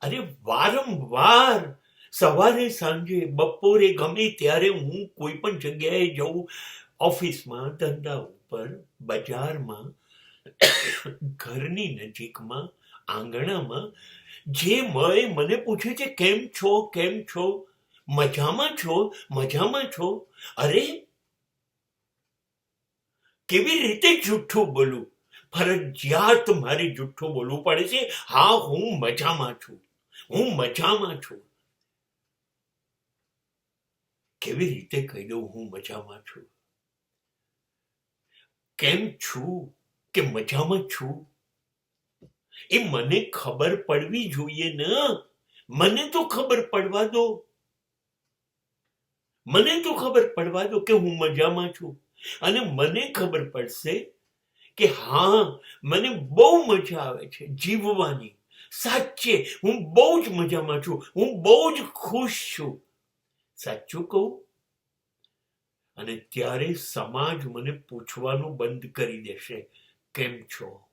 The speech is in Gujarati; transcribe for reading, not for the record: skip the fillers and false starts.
અરે વારંવાર સવારે સાંજે બપોરે ગમે ત્યારે હું કોઈ પણ જગ્યાએ જઉં, ઓફિસમાં, ધંધા ઉપર, બજારમાં, ઘરની નજીકમાં, આંગણામાં, જે મળે મને પૂછે છે કેમ છો, કેમ છો, મજામાં છો, મજામાં છો. અરે કેવી રીતે જુઠ્ઠું બોલું? ફરજિયાત મારે જુઠ્ઠું બોલવું પડે છે. હા, હું મજામાં છું, હું મજામાં છું. કેવી રીતે કહી દઉં હું મજામાં છું? કેમ છું કે મજામાં છું એ મને ખબર પડવી જોઈએ ને. મને તો ખબર પડવા દો, મને તો ખબર પડવા દો કે હું મજામાં છું. અને મને ખબર પડશે કે હા, મને બહુ મજા આવે છે જીવવાની. સાચે હું બહુ જ મજામાં છું, હું બહુ જ ખુશ છું. સાચું કહું? અને ત્યારે સમાજ મને પૂછવાનું બંધ કરી દેશે કેમ છો.